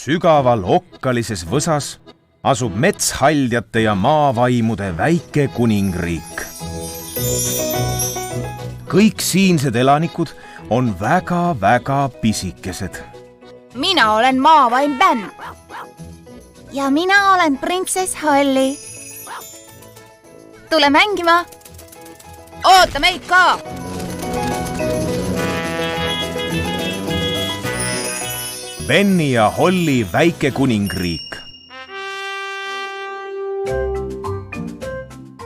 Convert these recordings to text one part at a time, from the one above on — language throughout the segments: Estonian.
Sügaval okkalises võsas asub metshaljate ja maavaimude väike kuningriik. Kõik siinsed elanikud on väga-väga pisikesed. Mina olen maavaim Ben. Ja mina olen printsess Holly. Tule mängima. Oota meid ka. Benni ja Holly väike kuningriik.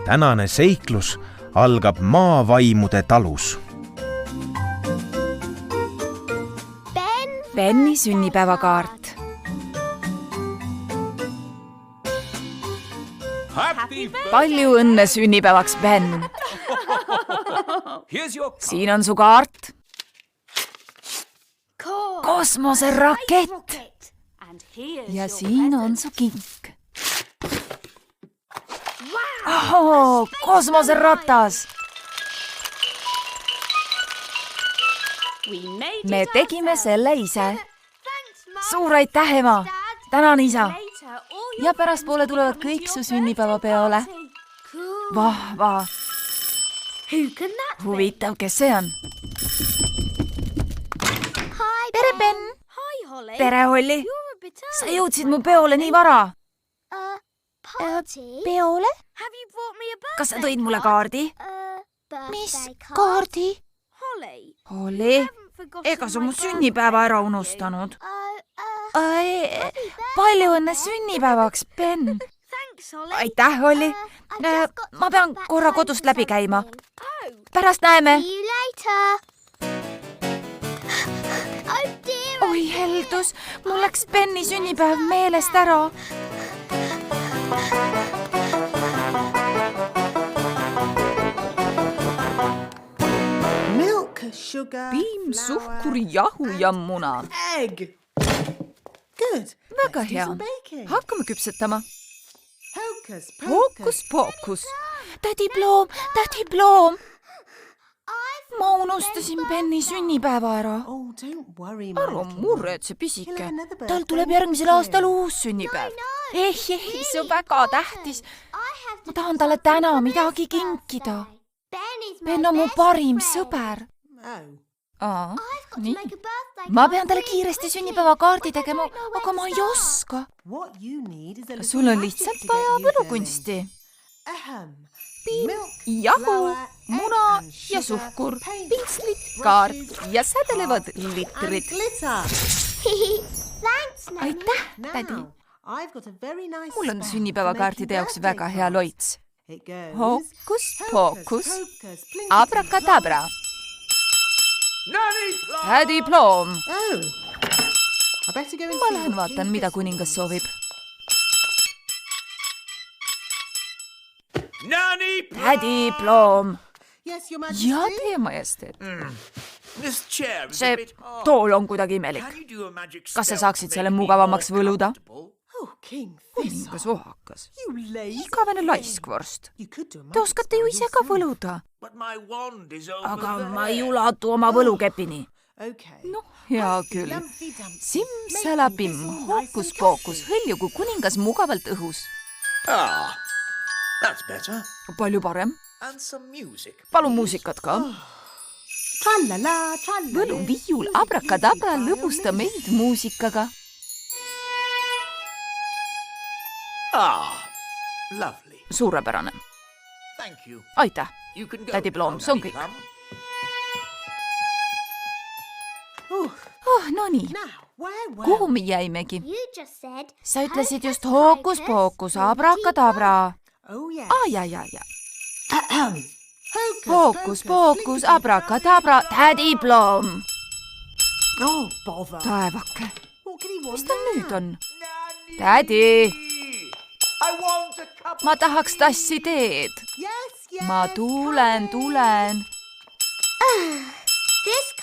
Tänane seiklus algab maavaimude talus. Benni sünnipäevakaart. Palju õnne sünnipäevaks, Ben. Siin on su kaart. Kosmoserakett. Ja siin on su kink. Ohoo, kosmoseratas. Me tegime selle ise. Suur aitäh, ema. Tänan, isa. Ja pärastpoole tulevad kõik su sünnipäevapeole. Vahva. Huvitav, kes see on? Tere, Ben. Tere, Holly. Sa jõudsid mu peole nii vara. Peole? Kas sa tõid mulle kaardi? Mis kaardi? Holly, ega sa mu sünnipäeva ära unustanud? Palju õnne sünnipäevaks, Ben. Aitäh, Holly. Ma pean korra kodust läbi käima. Pärast näeme. Oi, heldus. Mul läks Benni sünnipäev meelest ära. Piim, suhkur, jahu ja muna. Väga hea. Hakkame küpsetama. Hookus pookus. Tädi Ploom. Ma unustasin Benni sünnipäeva ära. Ära muretse, pisike. Tal tuleb järgmisel aastal uus sünnipäev. Ei, see on väga tähtis. Ma tahan talle täna midagi kinkida. Ben on mu parim sõber. Nii. Ma pean talle kiiresti sünnipäevakaardi tegema, aga ma ei oska. Sul on lihtsalt vaja võlukunsti. Piim, jahu, muna ja suhkur, pintslid, kaart ja sädelevad litrid. Aitäh, tädi. Mul on sünnipäevakaartide jaoks väga hea loits. Hookus pookus, abrakadabra. Tädi Ploom. Ma lähen vaatan, mida kuningas soovib. Tädi Ploom. Ja teie majesteet. See tool on kuidagi imelik. Kas sa saaksid selle mugavamaks võluda? Kuningas ohakas. Igavene laiskvorst. Te oskate ju ise ka võluda. Aga ma ei ulatu oma võlukepini. Noh, hea küll. Simsalabim, hookus pookus, hõljugu kuningas mugavalt õhus. Palju parem. Palun muusikat ka. Võlu viiul, abrakadabra, lõbusta meid muusikaga. Suurepärane. Aitäh, tädi Ploom, see on kõik. No nii, kuhu me jäimegi? Sa ütlesid just hookus pookus, abrakadabra. Ja. Hookus pookus, abrakadabra, tädi Ploom. Taevake, mis ta nüüd on? Tädi, ma tahaks tassi teed. Ma tulen.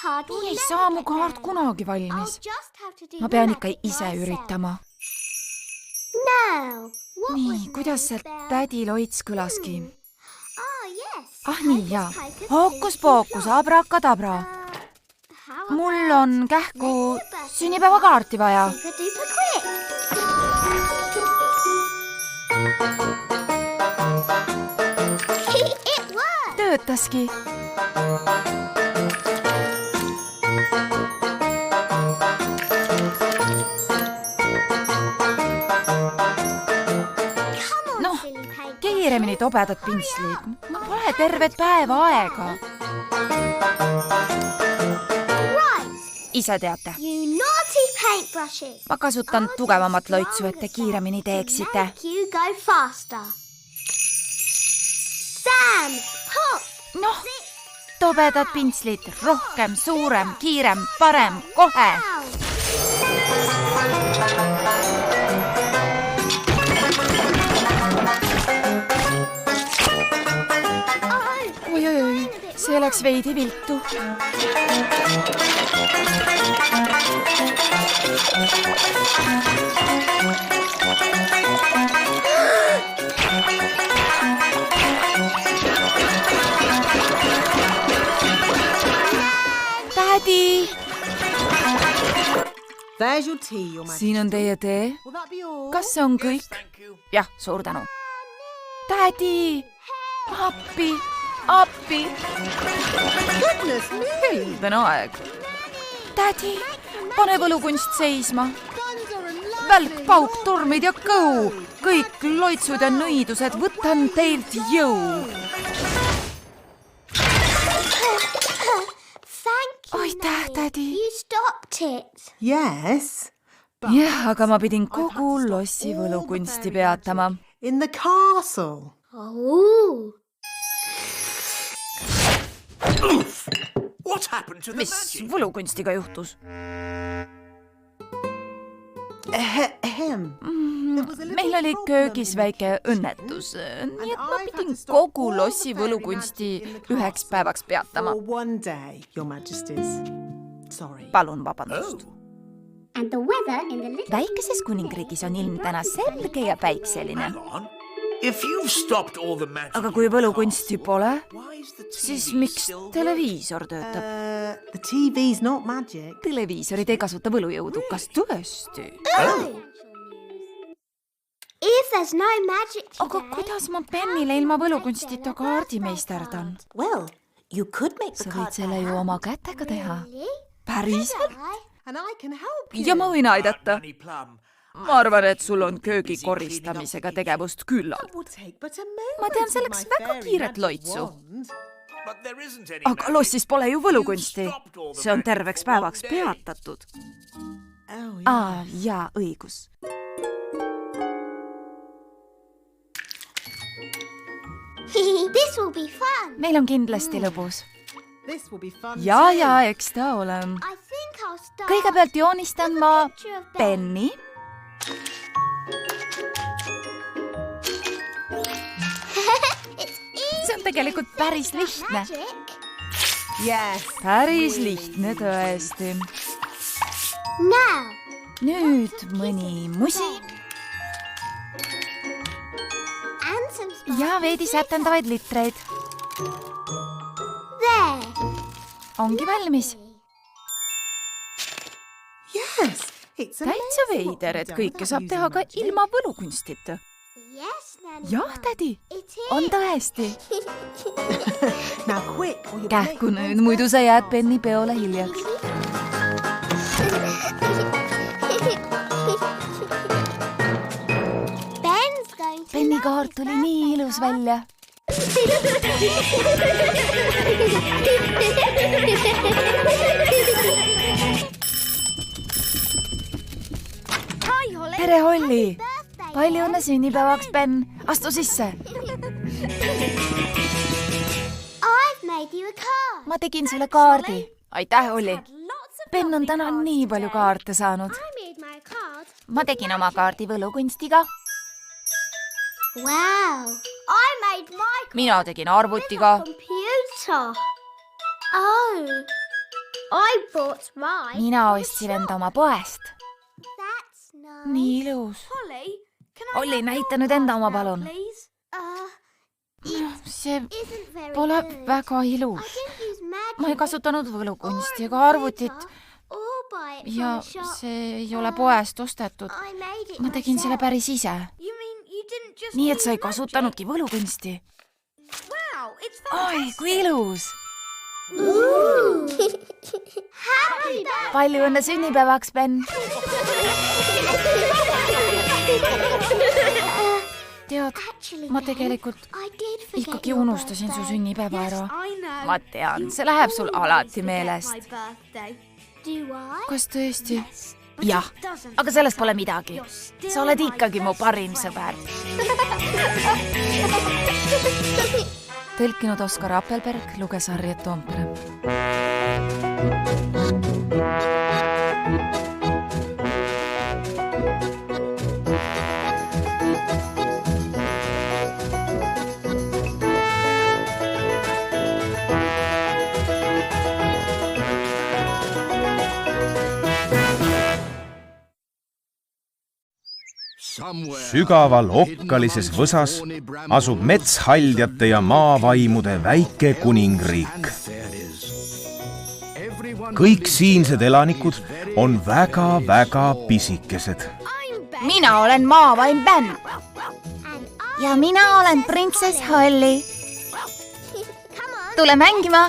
Nii ei saa mu kaart kunagi valmis. Ma pean ikka ise üritama. Nii, kuidas see tädi loits kõlaski? Nii, jaa. Hookus pookus, abrakadabra. Mul on kähku sünnipäevakaarti vaja. töötaski. Noh, kiiremini tobedad pintslid. Mul pole tervet päeva aega. Ise teate. Ma kasutan tugevamat loitsu, et te kiiremini teeksite. Noh, tobedad pintslid, rohkem, suurem, kiirem, parem, kohe. Oi, see läks veidi viltu. Tädi! Siin on teie tee. Kas see on kõik? Jah, suur tänu. Tädi! Appi! Appi! Helden aeg. Tädi, pane võlukunst seisma. Välk, pauk, tormid ja kõu. Kõik loitsud ja nõidused, võtan teilt jõu. Aitäh, tädi. Jah, aga ma pidin kogu lossi võlukunsti peatama. Mis võlukunstiga juhtus? Meil oli köögis väike õnnetus, nii et ma pidin kogu lossi võlukunsti üheks päevaks peatama. Palun vabandust. Väikeses kuningriigis on ilm täna selge ja päikseline. Aga kui võlukunsti pole, siis miks televiisor töötab? Televiisorid ei kasuta võlujõudu, kas tõesti? Aga kuidas ma Bennile ilma võlukunstita kaardi meisterdan? Sa võid selle ju oma kätega teha. Päriselt? Ja ma võin aidata. Ma arvan, et sul on köögi koristamisega tegevust küllal. Ma tean selleks väga kiiret loitsu. Aga lossis pole ju võlukunsti. See on terveks päevaks peatatud. Jaa, õigus. Meil on kindlasti lõbus. Ja, eks ta ole. Kõigepealt joonistan ma Benni. See on tegelikult päris lihtne. Päris lihtne tõesti. Nüüd mõni musi. Ja veidi sätendavaid litreid. Ongi valmis. Täitsa veider, et kõike saab teha ka ilma võlukunstita. Jah, tädi, on tõesti. Kähku nüüd, muidu sa jääd Benni peole hiljaks. Benni kaart tuli nii ilus välja. Tere, Holli! Palju õnne sünnipäevaks, Ben! Astu sisse! Ma tegin sulle kaardi. Aitäh, Holli! Ben on täna nii palju kaarte saanud. Ma tegin oma kaardi võlukunstiga. Mina tegin arvutiga. Mina ostsin enda oma poest. Nii ilus. Holli, näita nüüd enda oma, palun. See pole väga ilus. Ma ei kasutanud võlukunsti ega arvutit. Ja see ei ole poest ostetud. Ma tegin selle päris ise. Nii et sa ei kasutanudki võlukunsti. Oi, kui ilus! Palju õnne sünnipäevaks, Ben! Tead, ma tegelikult ikkagi unustasin su sünnipäeva ära. Ma tean, see läheb sul alati meelest. Kas tõesti? Jah, aga sellest pole midagi. Sa oled ikkagi mu parim sõber. Tõlkinud Oskar Appelberg, luges Harriet Toompere. Sügaval okkalises võsas asub metshaljate ja maavaimude väike kuningriik. Kõik siinsed elanikud on väga-väga pisikesed. Mina olen maavaim Ben. Ja mina olen printsess Holly. Tule mängima.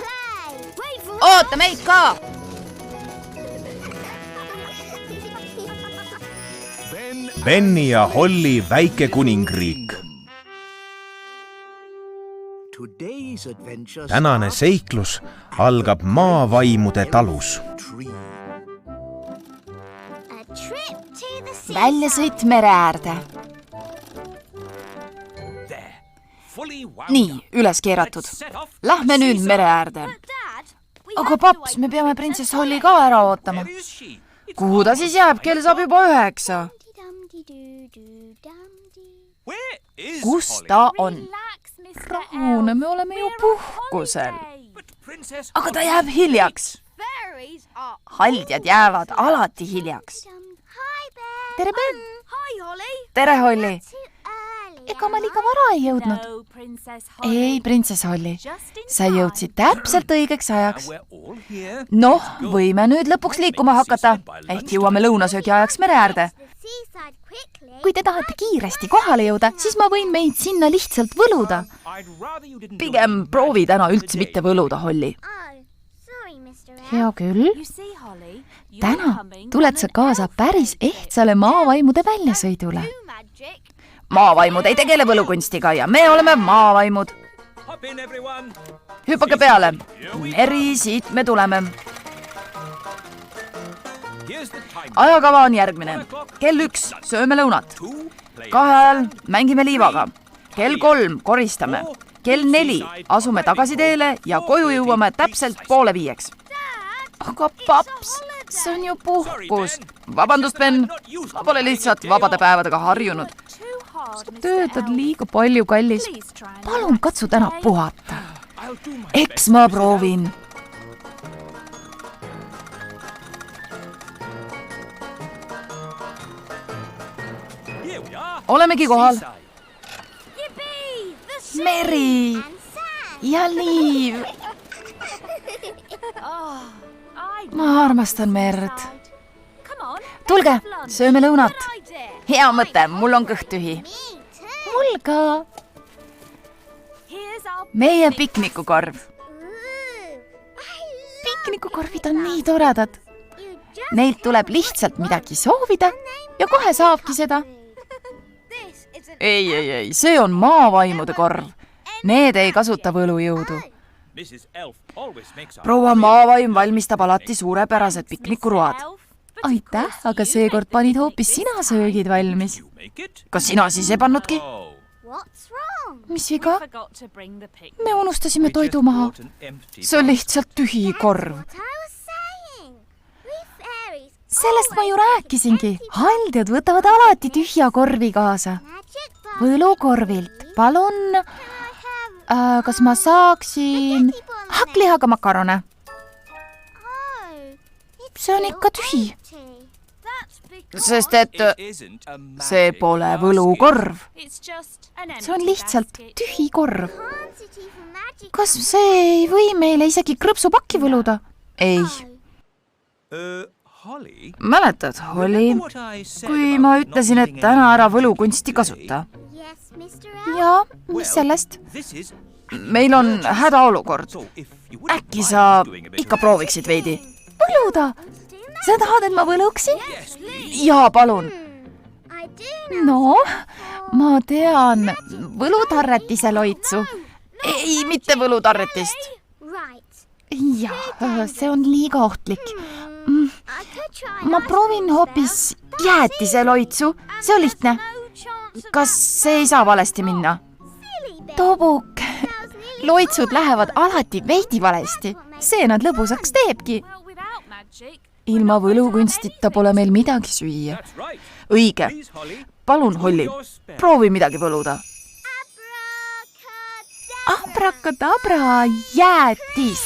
Oota meid ka. Benni ja Holly väike kuningriik. Tänane seiklus algab maavaimude talus. Väljasõit mere äärde. Nii, üles keeratud. Lähme nüüd mere äärde. Aga paps, me peame printsess Holly ka ära ootama. Kuhu ta siis jääb? Kell saab juba 9. Kus ta on? Rahune, me oleme ju puhkusel. Aga ta jääb hiljaks. Haldjad jäävad alati hiljaks. Tere, Ben! Tere, Holly! Ega ma liiga vara ei jõudnud. Ei, printsess Holly. Sa jõudsid täpselt õigeks ajaks. Noh, võime nüüd lõpuks liikuma hakata. Ehk jõuame lõunasöögi ajaks mere äärde. Kui te tahate kiiresti kohale jõuda, siis ma võin meid sinna lihtsalt võluda. Pigem proovi täna üldse mitte võluda, Holly. Hea küll. Täna tuled sa kaasa päris ehtsale maavaimude väljasõidule. Maavaimud ei tegele võlukunstiga ja me oleme maavaimud. Hüppake peale. Meri, siit me tuleme. Ajakava on järgmine. Kell 1 sööme lõunat. 2 ajal mängime liivaga. Kell 3 koristame. Kell 4 asume tagasi teele ja koju jõuame täpselt 4:30. Aga paps, see on ju puhkus. Vabandust, Ben, ma pole lihtsalt vabade päevadega harjunud. Sa töötad liiga palju, kallis. Palun katsu täna puhata. Eks ma proovin. Olemegi kohal. Meri ja liiv. Ma armastan merd. Tulge, sööme lõunat. Hea mõte, mul on kõht tühi. Mul ka. Meie piknikukorv. Piknikukorvid on nii toredad. Neilt tuleb lihtsalt midagi soovida ja kohe saabki seda. Ei, see on maavaimude korv. Need ei kasuta võlujõudu. Proua maavaim valmistab alati suurepärased piknikuruad. Aitäh, aga seekord panid hoopis sina söögid valmis. Kas sina siis ei pannudki? Mis viga? Me unustasime toidu maha. See on lihtsalt tühi korv. Sellest ma ju rääkisingi. Haldjad võtavad alati tühja korvi kaasa. Võlukorvilt. Palun, kas ma saaksin hakklihaga makarone? See on ikka tühi. Sest et see pole võlukorv. See on lihtsalt tühi korv. Kas see ei või meile isegi krõpsupakki võluda? Ei. Mäletad, Holly, kui ma ütlesin, et täna ära võlukunsti kasuta? Ja, mis sellest? meil on hädaolukord. Äkki sa ikka prooviksid veidi? Võluda? Sa tahad, et ma võluksin? Jaa, palun. No, ma tean võlutarretise loitsu. Ei, mitte võlutarretist. Jah, see on liiga ohtlik. Ma proovin hoopis jäätise loitsu. See on lihtne. Kas see ei saa valesti minna? Tobuk, loitsud lähevad alati veidi valesti. See nad lõbusaks teebki. Ilma võlukunstita pole meil midagi süüa. Õige. Palun, Holli, proovi midagi võluda. Abrakadabra, jäätis.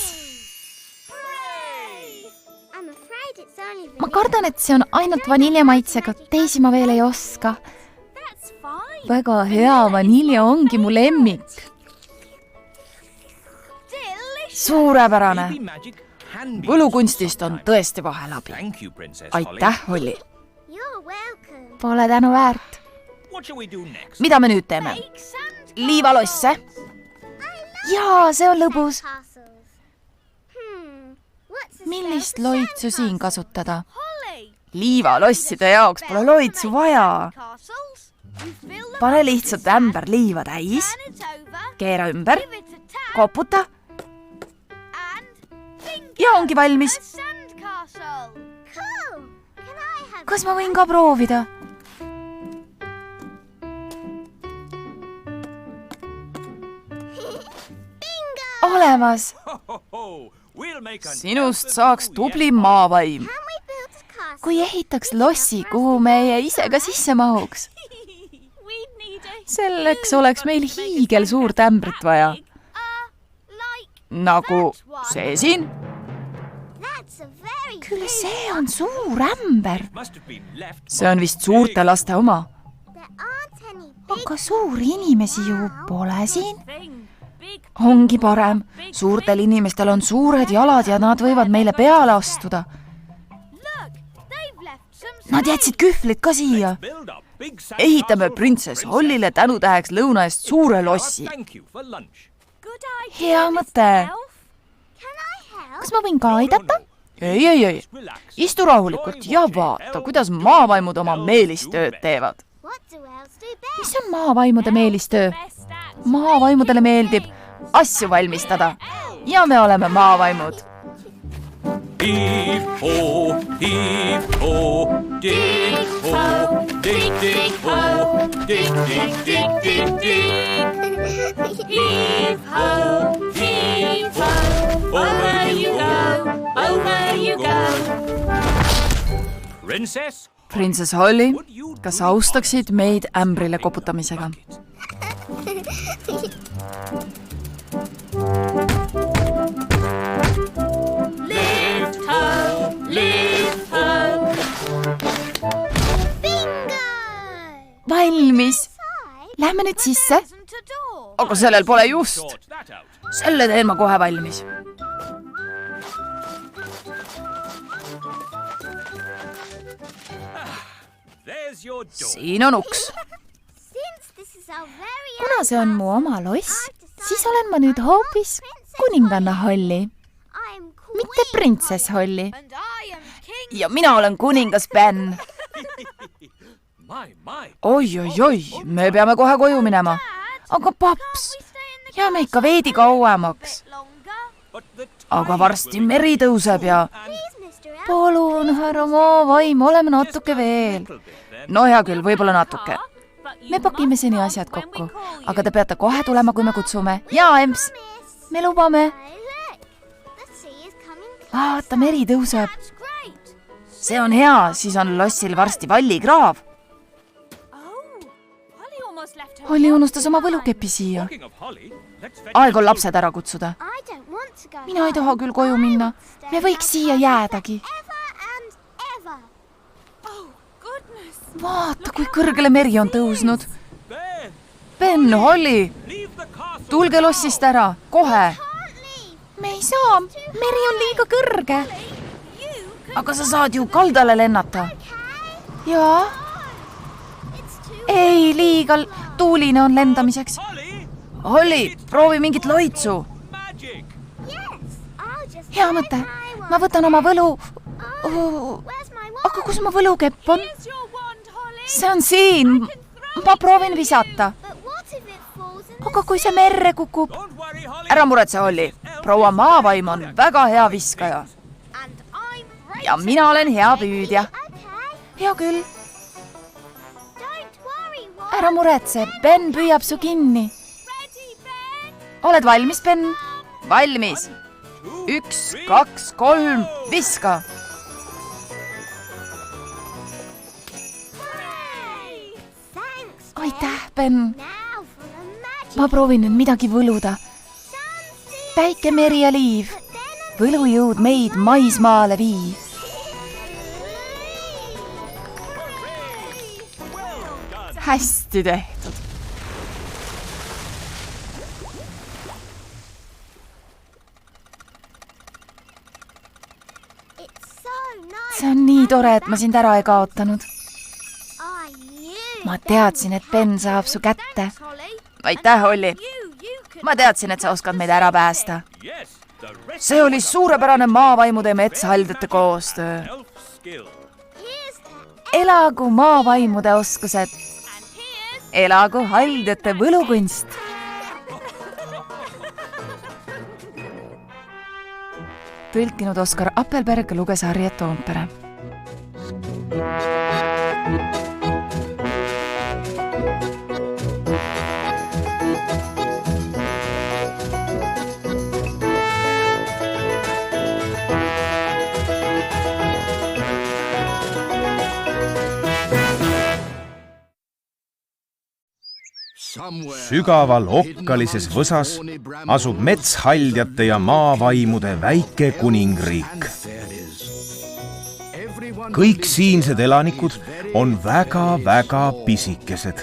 Ma kardan, et see on ainult vaniljamaitsega, teisi ma veel ei oska. Väga hea vanilja ongi mu lemmik. Suurepärane. Võlukunstist on tõesti vahelabi. Aitäh, Holli. Pole tänu väärt. Mida me nüüd teeme? Liivalosse? Jaa, see on lõbus. Millist loitsu siin kasutada? Liivalosside jaoks pole loitsu vaja. Pane lihtsalt ämber liiva täis, keera ümber, koputa ja ongi valmis. Kas ma võin ka proovida? Olemas. Sinust saaks tubli maavaim. Kui ehitaks lossi, kuhu meie ise ka sisse mahuks. Selleks oleks meil hiigel suurt ämbrit vaja. Nagu see siin. Küll see on suur ämber. See on vist suurte laste oma. Aga suuri inimesi ju pole siin. Ongi parem. Suurtel inimestel on suured jalad ja nad võivad meile peale astuda. Nad jätsid kühvlid ka siia. Ehitame printsess Hollile tänutäheks lõuna eest suure lossi. Hea mõte. Kas ma võin ka aidata? Ei. Istu rahulikult ja vaata, kuidas maavaimud oma meelistööd teevad. Mis on maavaimude meelistöö? Maavaimudele meeldib asju valmistada. Ja me oleme maavaimud. Hiip-hoo, hiip-hoo, dig-hoo, dig-dig-hoo, dig-dig-dig-dig-dig. Hiip-hoo, hiip-hoo, over you go. Princess Holly, kas austaksid meid ämbrile koputamisega? Valmis. Lähme nüüd sisse. Aga sellel pole just. Selle teen ma kohe valmis. Siin on uks. Kuna see on mu oma loss, siis olen ma nüüd hoopis kuninganna Holli. Mitte printsess Holli. Ja mina olen kuningas Ben. Oi, me peame kohe koju minema. Aga paps, jääme ikka veidi kauemaks. Aga varsti meri tõuseb ja... Palun, härra maavaim, oleme natuke veel. No hea küll, võib-olla natuke. Me pakime seni asjad kokku, aga te peate kohe tulema, kui me kutsume. Jaa, emps, me lubame. Vaata, meri tõuseb. See on hea, siis on lossil varsti vallikraav. Holli unustas oma võlukepi siia. Aeg on lapsed ära kutsuda. Mina ei taha küll koju minna. Me võiks siia jäädagi. Vaata, kui kõrgele meri on tõusnud. Ben, Holli, tulge lossist ära, kohe. Me ei saa, meri on liiga kõrge. Aga sa saad ju kaldale lennata. Jaa. Ei, liiga tuuline on lendamiseks. Holli, proovi mingit loitsu. Hea mõte. Ma võtan oma võlu. Aga kus ma võlukepp on? See on siin. Ma proovin visata. Aga kui see merre kukub? Ära muretse, Holli. Proua maavaim on väga hea viskaja. Ja mina olen hea püüdja. Hea küll. Ära muretse, Ben püüab su kinni. Oled valmis, Ben? Valmis. 1, 2, 3, viska. Aitäh, Ben. Ma proovin nüüd midagi võluda. Päike, meri ja liiv. Võlujõud meid maismaale vii. Hästi tehtud. See on nii tore, et ma sind ära ei kaotanud. Ma teadsin, et Ben saab su kätte. Aitäh, Holli. Ma teadsin, et sa oskad meid ära päästa. See oli suurepärane maavaimude ja metsahaldjate koostöö. Elagu maavaimude oskused. Elagu haldjate võlukunst. Tõlkinud Oskar Appelberg, luges Harriet Toompere. Sügaval okkalises võsas asub metshaldjate ja maavaimude väike kuningriik. Kõik siinsed elanikud on väga-väga pisikesed.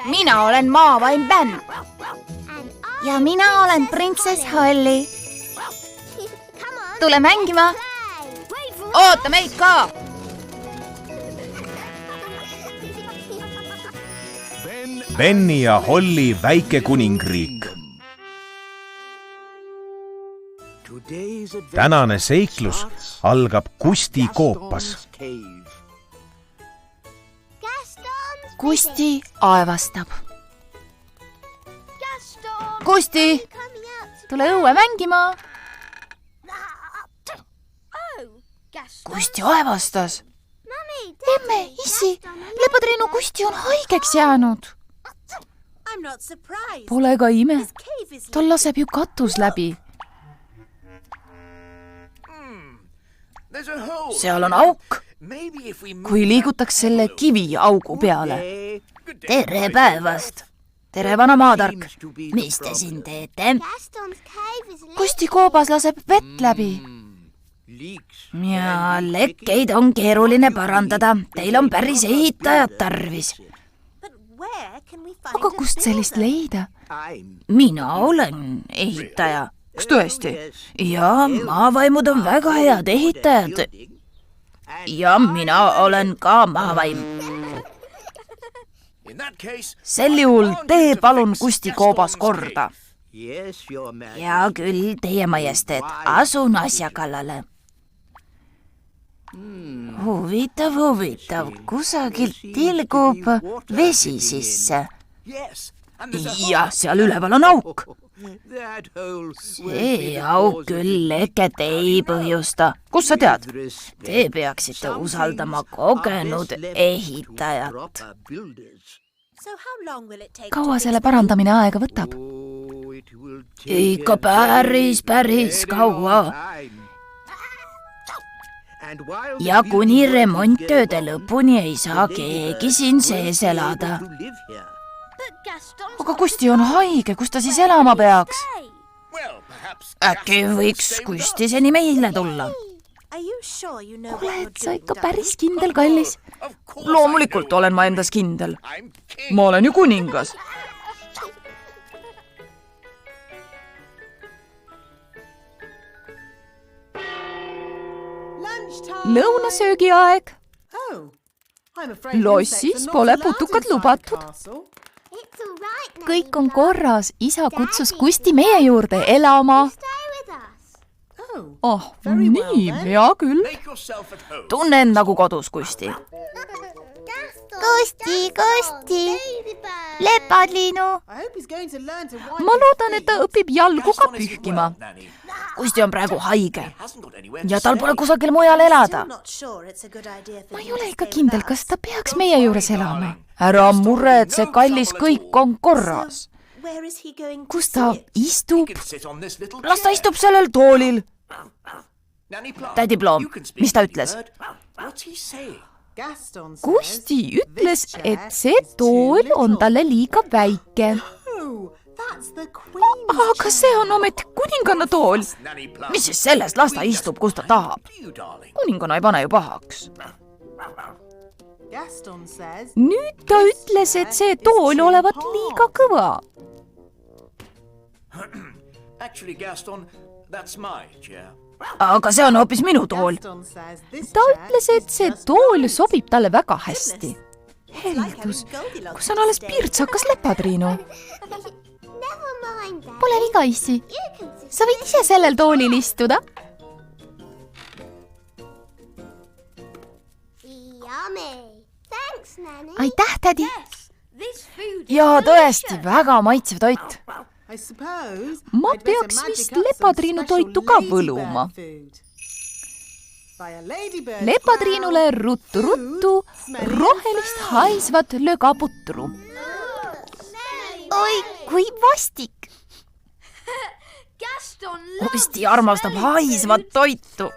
Mina olen maavaim Ben. Ja mina olen printsess Holli. Tule mängima. Oota meid ka. Benni ja Holli väike kuningriik. Tänane seiklus algab Kusti koopas. Kusti aevastab. Kusti, tule õue mängima. Kusti aevastas. Emme, issi, lepatriinu Kusti on haigeks jäänud. Pole ka ime. Tal laseb ju katus läbi. Seal on auk. Kui liigutaks selle kivi augu peale. Tere päevast. Tere, vana maatark. Mis te siin teete? Kusti koobas laseb vett läbi. Ja lekkeid on keeruline parandada. Teil on päris ehitajad tarvis. Aga kust sellist leida? Mina olen ehitaja. Kas tõesti? Ja maavaimud on väga head ehitajad. Ja mina olen ka maavaim. Sel juhul tee palun Kusti koobas korda. Ja küll, teie majesteet, asun asja kallale. Huvitav, kusagilt tilgub vesi sisse. Ja seal üleval on auk. See auk küll leket ei põhjusta. Kus sa tead? Te peaksite usaldama kogenud ehitajat. Kaua selle parandamine aega võtab? Ikka päris kaua. Ja kuni remonttööde lõpuni ei saa keegi siin sees elada. Aga Kusti on haige, kus ta siis elama peaks? Äkki võiks Kusti seni meile tulla? Oled sa ikka päris kindel, kallis? Loomulikult olen ma endas kindel. Ma olen ju kuningas. Lõunasöögi aeg. Lossis pole putukad lubatud. kõik on korras, isa kutsus Kusti meie juurde elama. Nii, hea küll. Tunne end nagu kodus, Kusti. Kusti, lepadliinu. Ma loodan, et ta õpib jalgu ka pühkima. Kusti on praegu haige ja tal pole kusagil mujal elada. Ma ei ole ikka kindel, kas ta peaks meie juures elama. Ära muretse, kallis, kõik on korras. Kus ta istub? Las ta istub sellel toolil. Tädi Ploom, mis ta ütles? Kusti ütles, et see tool on talle liiga väike. Aga see on ometi kuninganna tool. Mis siis sellest? Las ta istub, kus ta tahab. Kuninganna ei pane ju pahaks. Nüüd ta ütles, et see tool olevat liiga kõva. Aga see on hoopis minu tool. Ta ütles, et see tool sobib talle väga hästi. Heldus, kus on alles pirtsakas lepatriinu? Pole viga, issi. Sa võid ise sellel toolil istuda. Aitäh, tädi. Ja tõesti, väga maitsev toit. Ma peaks vist lepatriinu toitu ka võluma. Lepatriinule ruttu, rohelist haisvat lögaputru. Oi, kui vastik. Kusti armastab haisvat toitu.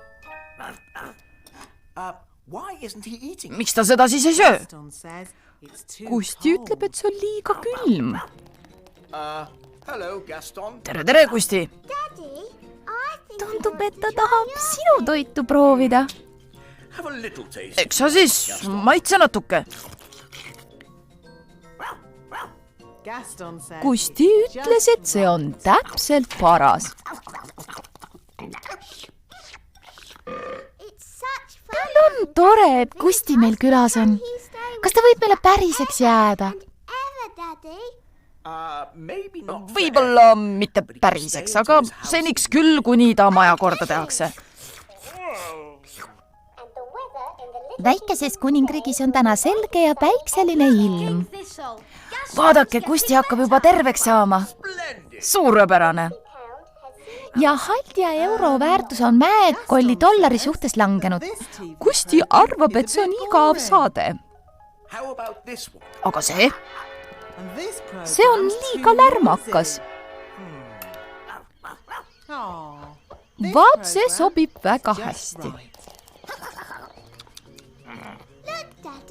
Miks ta seda siis ei söö? Kusti ütleb, et see on liiga külm. Tere, Kusti. Tundub, et ta tahab sinu toitu proovida. Eks sa siis maitse natuke. Kusti ütles, et see on täpselt paras. Küll on tore, et Kusti meil külas on. Kas ta võib meile päriseks jääda? Võib-olla mitte päriseks, aga seniks küll, kuni ta maja korda tehakse. Väikeses kuningriigis on täna selge ja päikseline ilm. Vaadake, Kusti hakkab juba terveks saama. Suurepärane. Ja haldi ja euro väärtus on mäekolli dollari suhtes langenud. Kusti arvab, et see on igav saade. Aga see? See on liiga lärmakas. Vaat, see sobib väga hästi.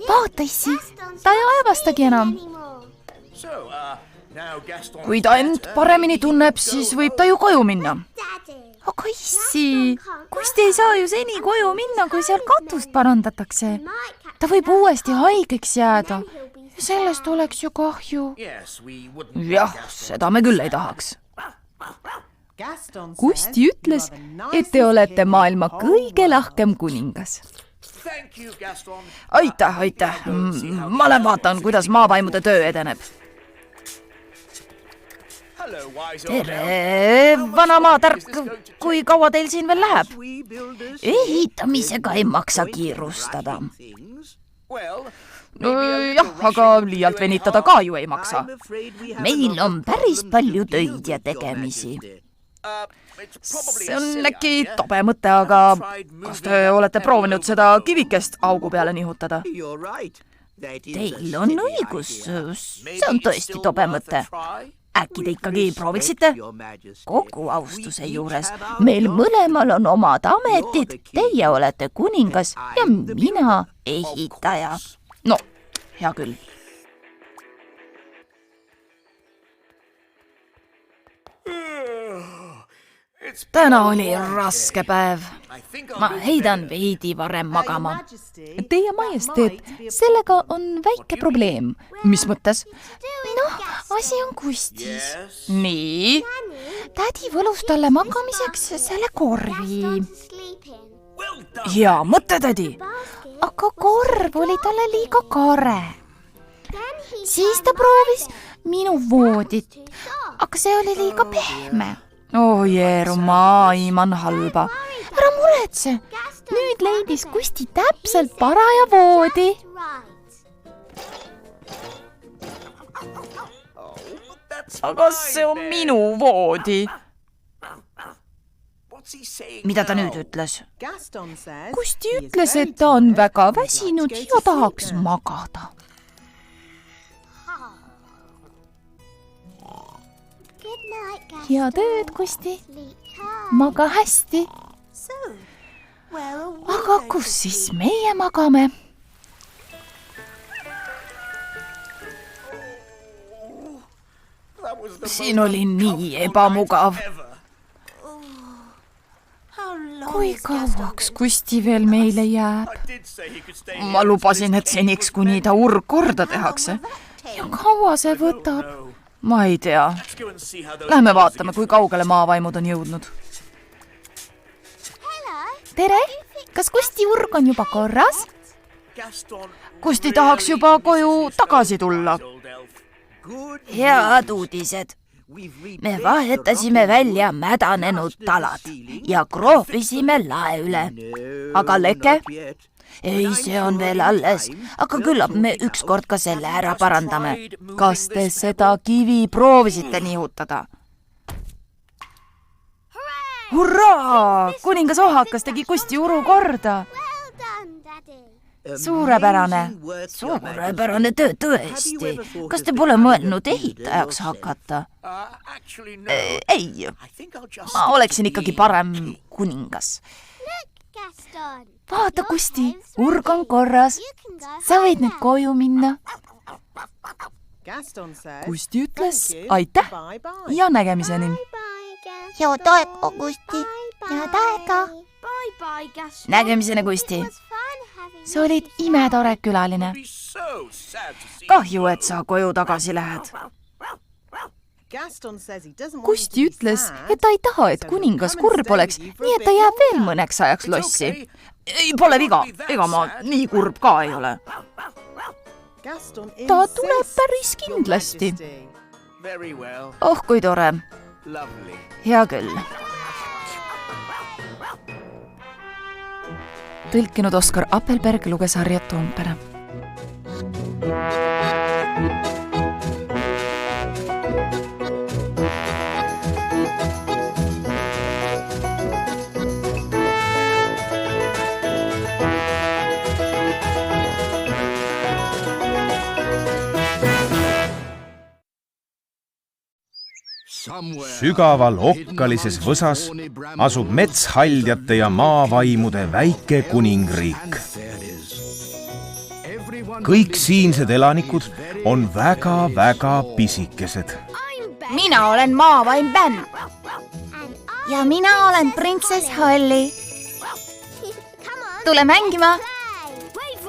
Vaata, issi, ta ei aevastagi enam. Kui ta end paremini tunneb, siis võib ta ju koju minna. Aga issi, Kusti ei saa ju seni koju minna, kui seal katust parandatakse. Ta võib uuesti haigeks jääda. Sellest oleks ju kahju. Jah, seda me küll ei tahaks. Kusti ütles, et te olete maailma kõige lahkem kuningas. Aitäh. Ma lähen vaatan, kuidas maavaimude töö edeneb. Tere, vana maatark, kui kaua teil siin veel läheb? Ehitamisega ei maksa kiirustada. Jah, aga liialt venitada ka ju ei maksa. Meil on päris palju töid ja tegemisi. See on äkki tobe mõte, aga kas te olete proovinud seda kivikest augu peale nihutada? Teil on õigus, see on tõesti tobe mõte. Äkki te ikkagi prooviksite? Kogu austuse juures. Meil mõlemal on omad ametid. Teie olete kuningas ja mina ehitaja. No, hea küll. Täna oli raske päev. Ma heidan veidi varem magama. Teie majesteet, sellega on väike probleem. Mis mõttes? Noh, asi on Kustis. Nii? Tädi võlus talle magamiseks selle korvi. Hea mõte, tädi. Aga korv oli talle liiga kare. Siis ta proovis minu voodit, aga see oli liiga pehme. Oh Jeeru, ma aiman halba. Ära muretse, nüüd leidis Kusti täpselt paraja voodi. Aga see on minu voodi. Mida ta nüüd ütles? Kusti ütles, et ta on väga väsinud ja tahaks magada. Head ööd, Kusti. Maga hästi. Aga kus siis meie magame? Siin oli nii ebamugav. Kui kauaks Kusti veel meile jääb? Ma lubasin, et seniks, kuni ta urg korda tehakse. Ja kaua see võtab? Ma ei tea. Lähme vaatame, kui kaugele maavaimud on jõudnud. Tere! Kas Kusti urg on juba korras? Kusti tahaks juba koju tagasi tulla. Head uudised. Me vahetasime välja mädanenud talad ja kroovisime lae üle. Aga leke? Ei, see on veel alles, aga küllap me ükskord ka selle ära parandame. Kas te seda kivi proovisite nihutada? Hurraa! Kuningas Ohakas tegi Kusti uru korda. Suurepärane. Suurepärane töö tõesti. Kas te pole mõelnud ehitajaks hakata? Ei, ma oleksin ikkagi parem kuningas. Vaata, Kusti, urg on korras. Sa võid nüüd koju minna. Kusti ütles aitäh ja nägemiseni. Head aega, Kusti. Head aega. Nägemiseni, Kusti. Sa olid imetore külaline. Kahju, et sa koju tagasi lähed. Kusti ütles, et ta ei taha, et kuningas kurb oleks, nii et ta jääb veel mõneks ajaks lossi. Ei, pole viga. Ega ma nii kurb ka ei ole. Ta tuleb päris kindlasti. Oh, kui tore. Hea küll. Tõlkinud Oskar Appelberg, luges Harriet Toompere. Sügaval okkalises võsas asub metshaljate ja maavaimude väike kuningriik. Kõik siinsed elanikud on väga-väga pisikesed. Mina olen maavaim Ben. Ja mina olen printsess Holly. Tule mängima.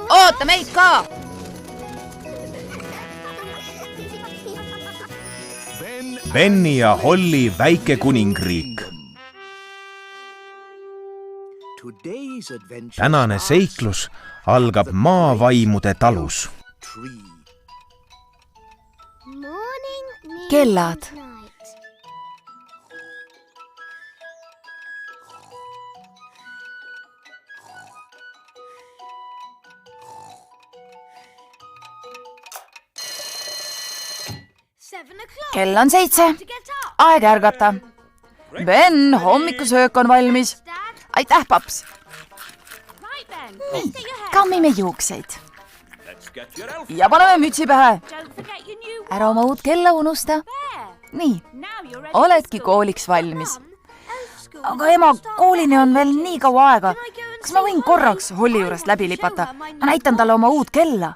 Oota meid ka! Benni ja Holly väike kuningriik. Tänane seiklus algab maavaimude talus. Kellad. Kell on 7. Aeg ärgata. Ben, hommikusöök on valmis. Aitäh, paps. Nii, kammime juukseid. Ja paneme mütsi pähe. Ära oma uut kella unusta. Nii, oledki kooliks valmis. Aga ema, koolini on veel nii kaua aega. Kas ma võin korraks Holli juurest läbi lipata? Ma näitan talle oma uut kella.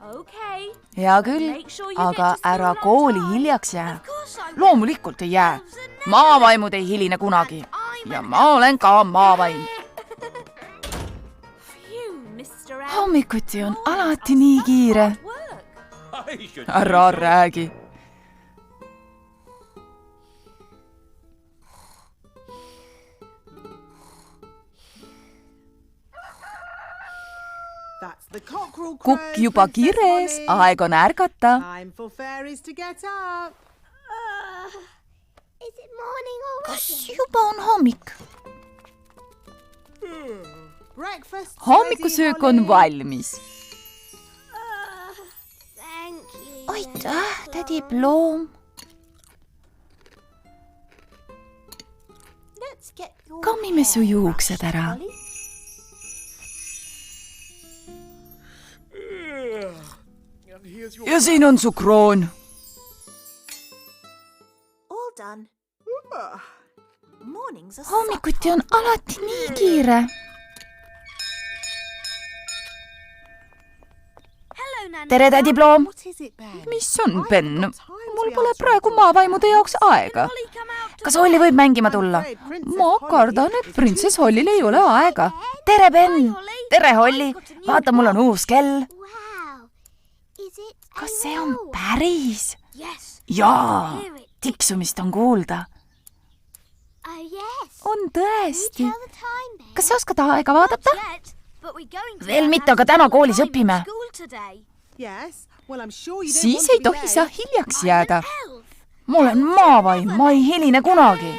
Hea küll, aga ära kooli hiljaks jää. Loomulikult ei jää. Maavaimud ei hiline kunagi. Ja ma olen ka maavaim. Hommikuti on alati nii kiire. Ära räägi. Kukk juba kires, aeg on ärgata. kas juba on hommik? Hommikusöök on valmis. Aitäh, tädi Ploom. Kammime su juuksed ära. Ja siin on su kroon. Hommikuti on alati nii kiire. Tere, tädi Ploom. Mis on, Ben? Mul pole praegu maavaimude jaoks aega. Kas Holli võib mängima tulla? Ma kardan, et printsess Hollil ei ole aega. Tere, Ben! Tere, Holli! Vaata, mul on uus kell. Kas see on päris? Jaa, tiksumist on kuulda. On tõesti. Kas sa oskad aega vaadata? Veel mitte, aga täna koolis õpime. Siis ei tohi sa hiljaks jääda. Ma olen maavaim, ma ei hiline kunagi.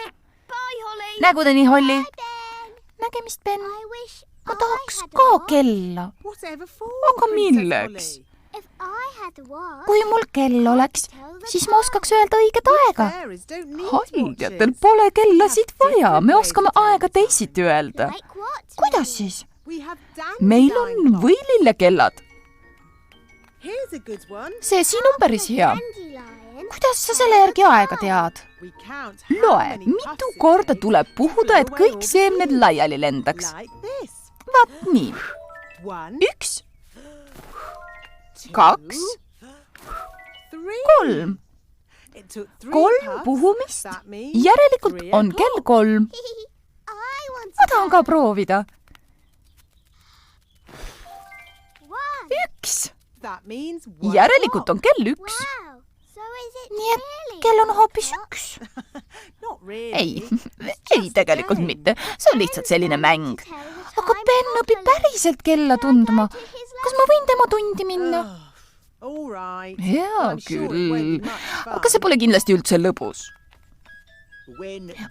Nägudeni, Holli. Nägemist, Ben. Ma tahaks ka kella. Aga milleks? Kui mul kell oleks, siis ma oskaks öelda õiget aega. Haldjatel pole kellasid vaja, me oskame aega teisiti öelda. Kuidas siis? Meil on võilillekellad. See siin on päris hea. Kuidas sa selle järgi aega tead? Loe, mitu korda tuleb puhuda, et kõik seemned laiali lendaks. Vaat nii. 1, 2, 3. 3 puhumist. Järelikult on kell 3. Ma tahan ka proovida. 1. Järelikult on kell 1. Nii et kell on hoopis 1. Ei tegelikult mitte. See on lihtsalt selline mäng. Aga Ben õpib päriselt kella tundma. Kas ma võin tema tundi minna? Hea küll. Aga see pole kindlasti üldse lõbus.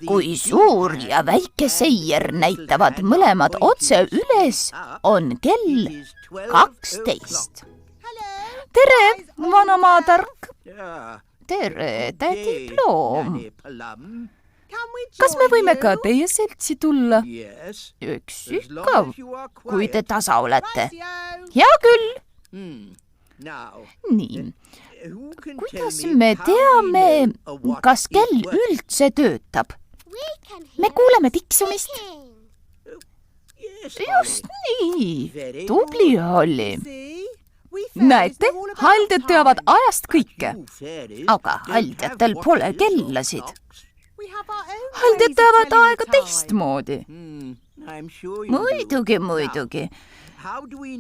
Kui suur ja väike seier näitavad mõlemad otse üles, on kell 12. Tere, vanamaa tark. Tere, tädi Ploom. Kas me võime ka teie seltsi tulla? Üks ikka, kui te tasa olete. Hea küll. Nii, kuidas me teame, kas kell üldse töötab? Me kuuleme tiksumist. Just nii. Tubli, Holli. Näete, haldjad teavad ajast kõike. Aga haldjatel pole kellasid. Haldjad teavad aega teistmoodi. Muidugi.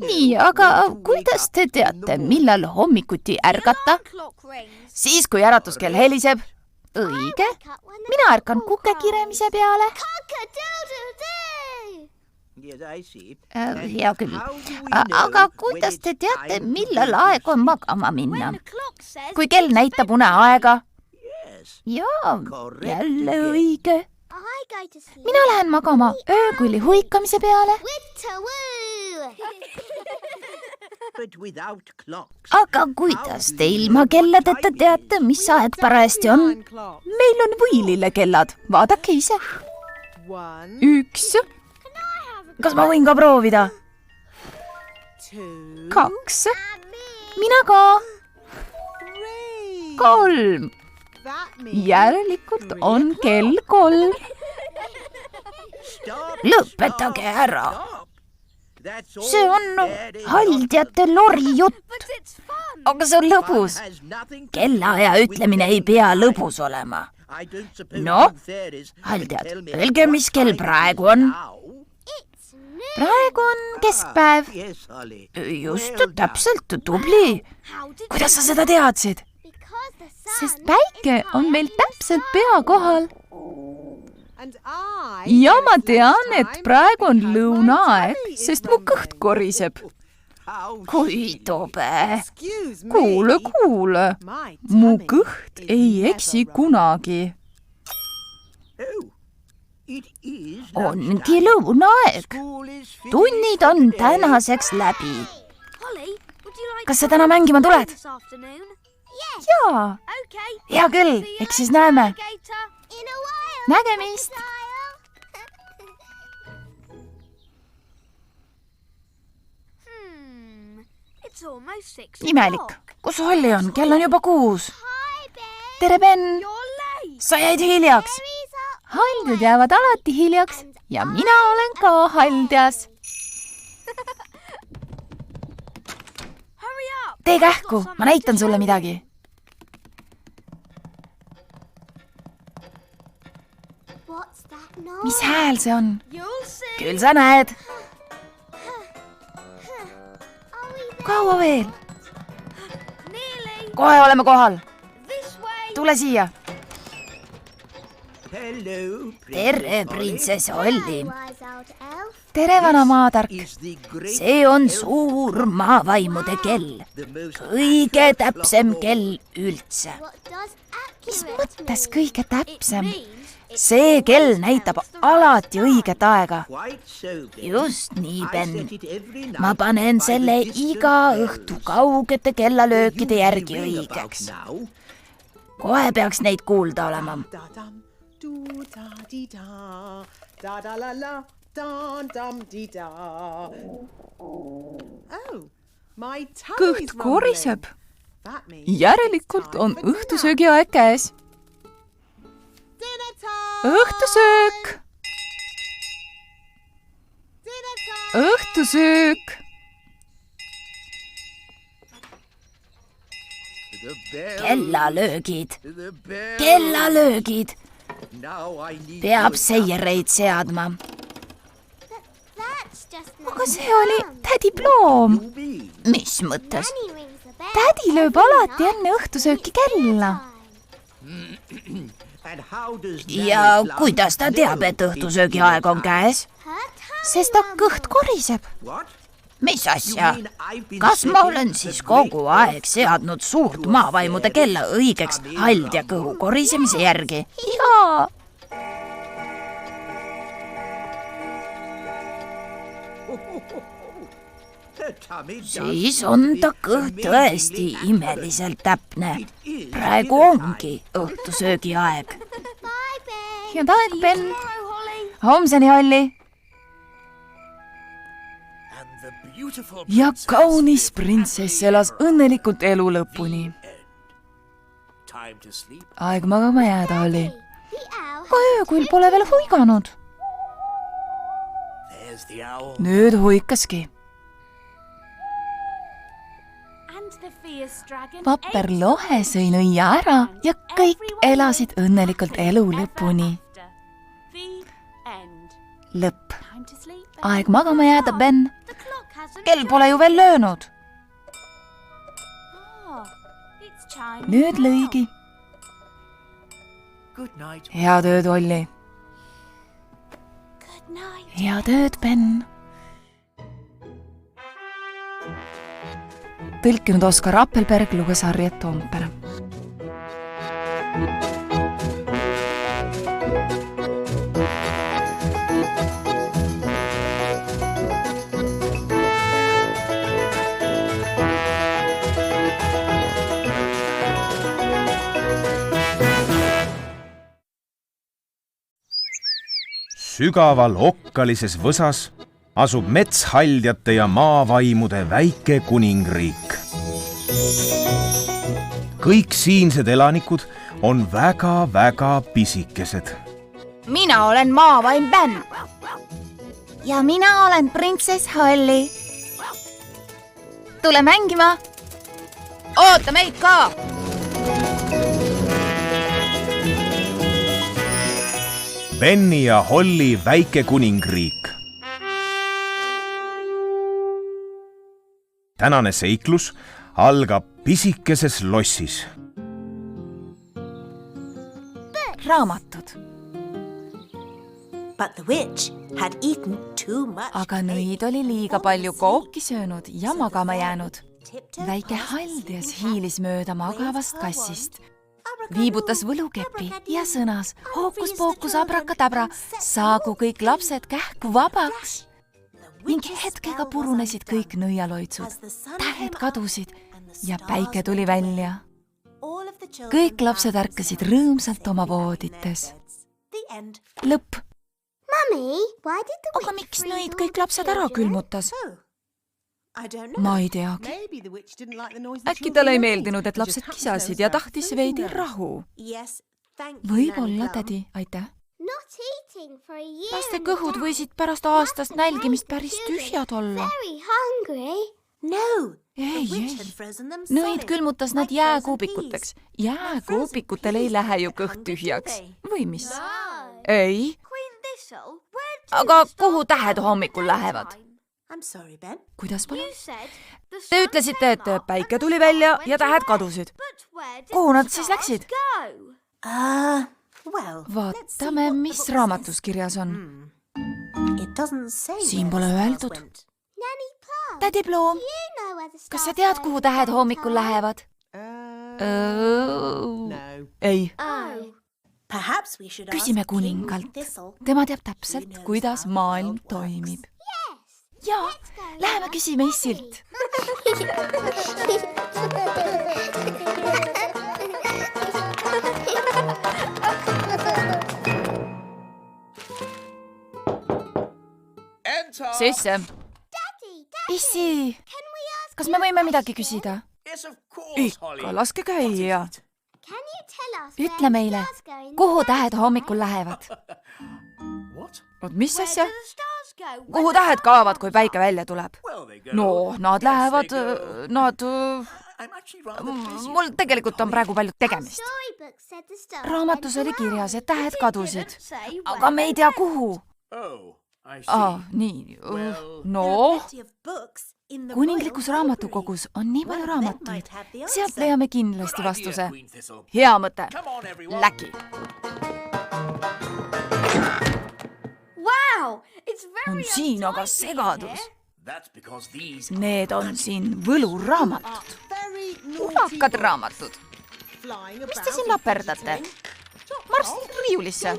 Nii, aga kuidas te teate, millal hommikuti ärgata? Siis, kui äratuskell heliseb. Õige. Mina ärkan kuke kiremise peale. Hea küll. Aga kuidas te teate, millal aeg on magama minna? Kui kell näitab uneaega? Jaa, jälle õige. Mina lähen magama öökulli huikamise peale. Aga kuidas te ilma kelladeta teate, mis aeg parajasti on? Meil on võilillekellad. Vaadake ise. 1. Kas ma võin ka proovida? 2. Mina ka. 3. Järelikult on kell 3. Lõpetage ära. See on haldjate lorijutt. Aga see on lõbus. Kellaaja ütlemine ei pea lõbus olema. Noh, haldjad, öelge, mis kell praegu on? Praegu on keskpäev. Just, täpselt, tubli. Kuidas sa seda teadsid? Sest päike on meil täpselt pea kohal. Ja ma tean, et praegu on lõunaaeg, sest mu kõht koriseb. kui tobe. Kuule. Mu kõht ei eksi kunagi. Ongi lõunaaeg. Tunnid on tänaseks läbi. Kas sa täna mängima tuled? Jaa. Hea küll, eks siis näeme. Nägemist. Imelik. Kus Holli on? Kell on juba 6. Tere, Ben. Sa jäid hiljaks. Haldjad jäävad alati hiljaks ja mina olen ka haldjas. Tee kähku, ma näitan sulle midagi. Mis hääl see on? Küll sa näed. Kaua veel? Kohe oleme kohal. Tule siia. Tere, printsess Holli. Tere, vana maatark. See on suur maavaimude kell. Kõige täpsem kell üldse. Mis mõttes kõige täpsem? See kell näitab alati õiget aega. Just nii, Ben. Ma panen selle iga õhtu kaugete kellalöökide järgi õigeks. Kohe peaks neid kuulda olema. Kõht koriseb. Järelikult on õhtusöögi aeg käes. Õhtusöök! Õhtusöök! Kellalöögid! Kellalöögid! Peab seireid seadma. Aga see oli tädi Ploom. Mis mõttes? Tädi lööb alati enne õhtusööki kella. Ja kuidas ta teab, et õhtusöögi aeg on käes? Sest ta kõht koriseb. Mis asja? Kas ma olen siis kogu aeg seadnud suurt maavaimude kella õigeks haldja kõhu korisemise järgi? Jaa! Siis on ta kõht tõesti imeliselt täpne. Praegu ongi õhtusöögi aeg. Head aeg, Ben. Homseni, Holli. Ja kaunis printsess elas õnnelikult elu lõpuni. Aeg magama jääda, Holli. Ka öökull pole veel huiganud. Nüüd huikaski. Paperlohe sõi nõia ära ja kõik elasid õnnelikult elu lõpuni. Lõpp. Aeg magama jääda, Ben. Kell pole ju veel löönud. Nüüd lõigi. Head ööd, Holli. Head ööd, Ben. Tõlkinud Oskar Appelberg, luges Harriet Toomper. Sügaval okkalises võsas asub metshaldjate ja maavaimude väike kuningriik. Kõik siinsed elanikud on väga-väga pisikesed. Mina olen maavaim Ben. Ja mina olen printsess Holli. Tule mängima. Oota meid ka. Benni ja Holli väike kuningriik. Tänane seiklus algab pisikeses lossis. Raamatud. But the witch had eaten too much aga nõid oli liiga palju kooki söönud ja magama jäänud. Väike Haldias hiilis mööda magavast kassist. Viibutas võlukepi ja sõnas hookus pookus abrakatabra, saagu kõik lapsed kähku vabaks. Ning hetkega purunesid kõik nõialoitsud. Tähed kadusid ja päike tuli välja. Kõik lapsed ärkasid rõõmsalt oma voodites. Lõpp. Aga miks nõid kõik lapsed ära külmutas? Ma ei teagi. Äkki talle ei meeldinud, et lapsed kisasid ja tahtis veidi rahu. Võib-olla, tädi, aitäh. Laste kõhud võisid pärast aastast nälgimist päris tühjad olla. Ei. Nõid külmutas nad jääkuubikuteks. Jääkuubikutel ei lähe ju kõht tühjaks. Või mis? Ei. Aga kuhu tähed hommikul lähevad? Kuidas palun? Te ütlesite, et päike tuli välja ja tähed kadusid. Kuhu nad siis läksid? Vaatame, mis raamatus kirjas on. Siin pole öeldud. Tädi Ploom, kas sa tead, kuhu tähed hommikul lähevad? Ei. Küsime kuningalt. Tema teab täpselt, kuidas maailm toimib. Jaa, läheme küsime issilt. Sisse. Issi, kas me võime midagi küsida? Ikka, laske käia. Ütle meile, kuhu tähed hommikul lähevad? Oot, mis asja? Kuhu tähed kaovad, kui päike välja tuleb? No, nad lähevad, mul tegelikult on praegu palju tegemist. Raamatus oli kirjas, et tähed kadusid, aga me ei tea, kuhu. Nii, kuninglikus raamatukogus on nii palju raamatuid. Sealt leiame kindlasti vastuse. Hea mõte. Läki. On siin aga segadus. Need on siin võluraamatud. Ulakad raamatud. Mis te siin laperdate? Marss riiulisse.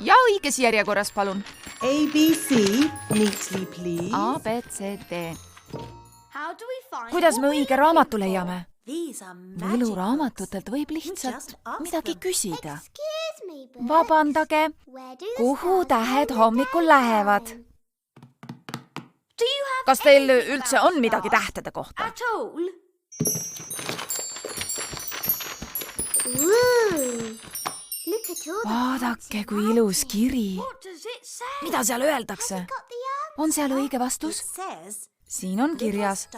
Ja õiges järjekorras, palun. ABC, neatly please. A, B, C, D. Kuidas me õige raamatu leiame? Võluraamatutelt võib lihtsalt midagi küsida. Vabandage, kuhu tähed hommikul lähevad? Kas teil üldse on midagi tähtede kohta? Vaadake, kui ilus kiri. Mida seal öeldakse? On seal õige vastus? Siin on kirjas,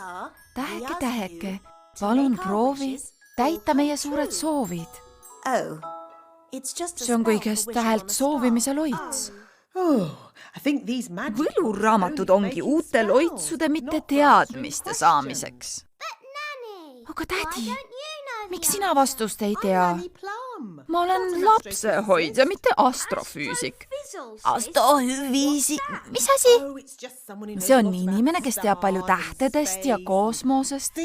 täheke, palun proovi täita meie suured soovid. See on kõigest tähelt soovimise loits. Võluraamatud ongi uute loitsude, mitte teadmiste saamiseks. Aga tädi, miks sina vastust ei tea? Ma olen lapsehoidja, mitte astrofüüsik. Astrofüüsik? Mis asi? See on inimene, kes teab palju tähtedest ja kosmosest.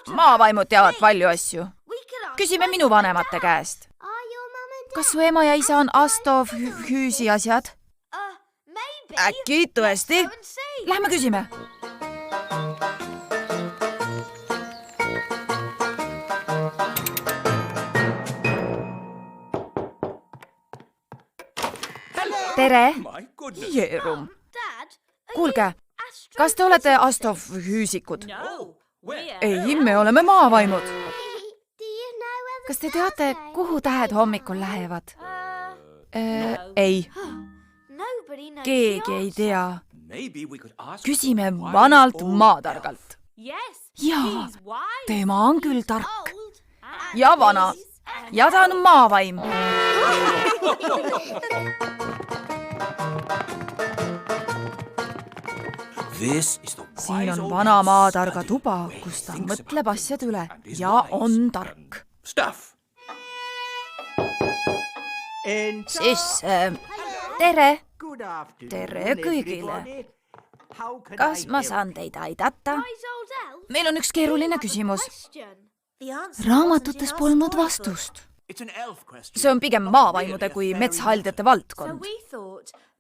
Maavaimud teavad palju asju. Küsime minu vanemate käest. Kas su ema ja isa on astrofüüsi asjad? Äkki tõesti? Lähme küsime. Tere! Jeerum! Kuulge, kas te olete astrofüüsikud? Ei, me oleme maavaimud. Kas te teate, kuhu tähed hommikul lähevad? Ei. Keegi ei tea. Küsime vanalt maatargalt. Jaa, tema on küll tark. Ja vana. Ja ta on maavaim. Siin on vana maatarga tuba, kus ta mõtleb asjad üle ja on tark. Siis tere. Tere kõigile. Kas ma saan teid aidata? meil on üks keeruline küsimus. Raamatutes polnud vastust. see on pigem maavaimude kui metsahaldjate valdkond.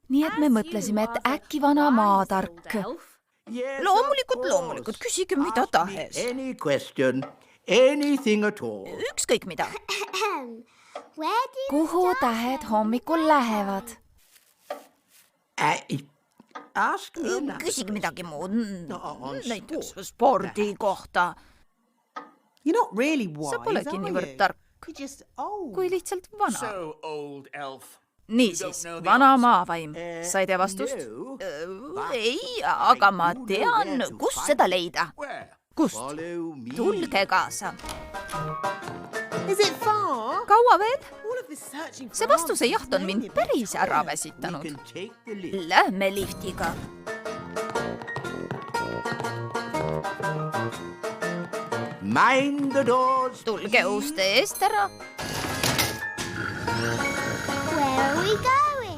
Nii et me mõtlesime, et äkki vana maatark. loomulikult, küsige mida tahes. Any question, anything at all. ükskõik mida. Kuhu tähed hommikul lähevad? Ask me now. küsige midagi muud. näiteks spordi kohta. You're not really wise, sa polegi are niivõrd you? tark, You're just old. kui lihtsalt vana. So old, elf. niisiis, vana maavaim. sa ei tea vastust? ei, aga ma tean, kus seda leida. Where? kust? Follow me. tulge kaasa. Is it far? kaua veel? All of this searching for see vastuse jaht on mind päris ära väsitanud. Can take the lift. Lähme liftiga. Mind the doors. tulge uste eest ära.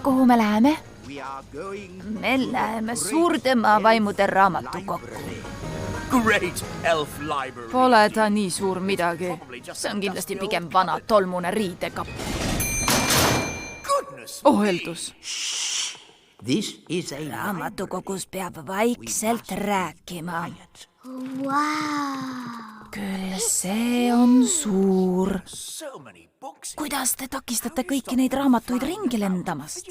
Kuhu me läheme? We are going me läheme suurde maavaimude raamatukokku. Great elf library. Pole ta nii suur midagi. see on kindlasti pigem vana tolmune riidekapp. Goodness. oheldus. This is a Raamatukogus peab vaikselt rääkima. Küll see on suur. So many books. Kuidas te takistate kõiki neid raamatuid ringi lendamast?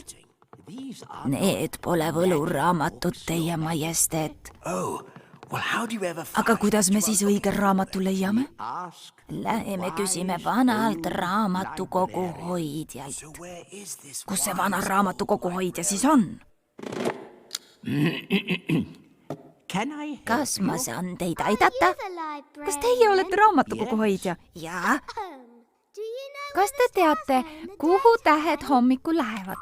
these are Need pole võluraamatud, teie majesteet. Oh, well, how do you ever find Aga kuidas me siis õige raamatu leiame? ask. Läheme küsime vanalt raamatukogu hoidjalt. So where is this? Kus see vana raamatukogu hoidja siis on? Can I Kas ma saan teid aidata? Kas teie olete raamatukogu hoidja? Jaa. Kas te teate, kuhu tähed hommikul lähevad?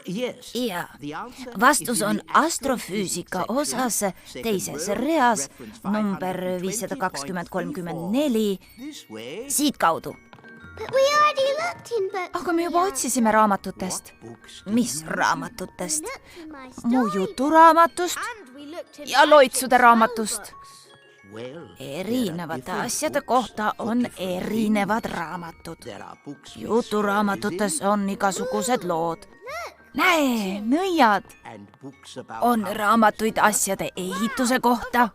Yes. Jaa. The answer Vastus is in on the astrofüüsika osas teises reas number 520-34 this way. siit kaudu. Aga me juba otsisime raamatutest. Mis raamatutest? Mu juturaamatust ja loitsude raamatust. Well, Erinevate asjade kohta on erinevad raamatud. there are books Juturaamatutes on igasugused lood. Näe, nõiad. and books about On raamatuid asjade ehituse kohta.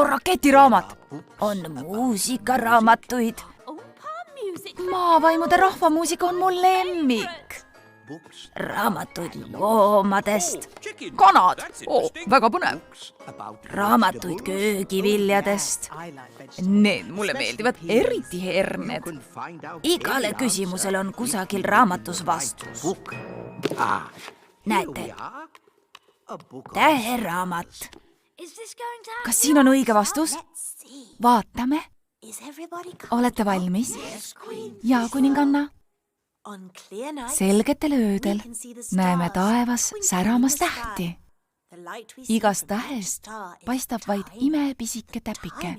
Raketiraamat. On muusikaraamatuid. Maavaimude rahvamuusika on mu lemmik. books Raamatuid loomadest. kanad. väga põnev. about Raamatuid köögiviljadest. I like vegetables. Need mulle meeldivad eriti herned. can find out Igale küsimusele on kusagil raamatus vastus. book. Ah, Näete, a book. täheraamat. Kas siin on õige vastus? Vaatame. Olete valmis? Ja kuninganna? Selgetel öödel näeme taevas säramas tähti. Igast tähest paistab vaid imepisike täpike,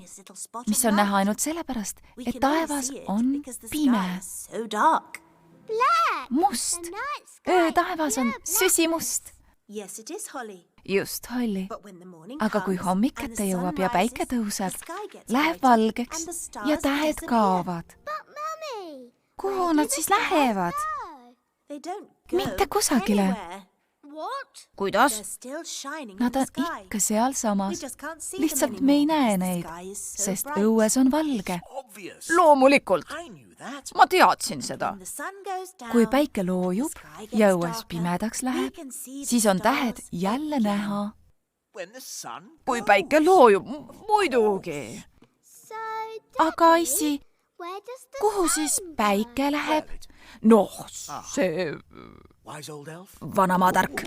mis on näha ainult sellepärast, et taevas on pime. Must. Öötaevas on süsimust. Just, Holly. Aga kui hommik kätte jõuab ja päike tõuseb, läheb valgeks ja tähed kaovad. Kuhu nad siis lähevad? Mitte kusagile. Kuidas? Nad on ikka sealsamas. Lihtsalt me ei näe neid, sest õues on valge. Obvious. loomulikult. I knew that. ma teadsin seda. Kui päike loojub ja õues pimedaks läheb, siis on tähed jälle näha. When the sun. kui päike loojub, muidugi. Aga issi, kuhu siis päike läheb? noh, see Wise old elf. Vanamaatark.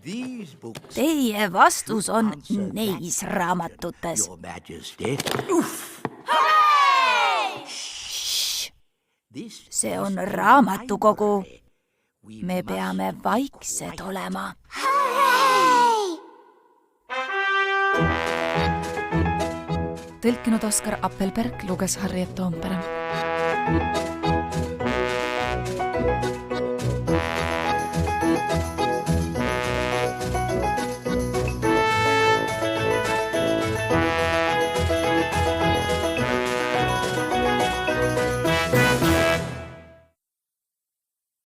These books, Teie vastus on neis raamatutes. Your Majesty. This See on raamatukogu. Me peame vaiksed olema. Tõlkinud Oskar Appelberg, luges Harriet Toompere.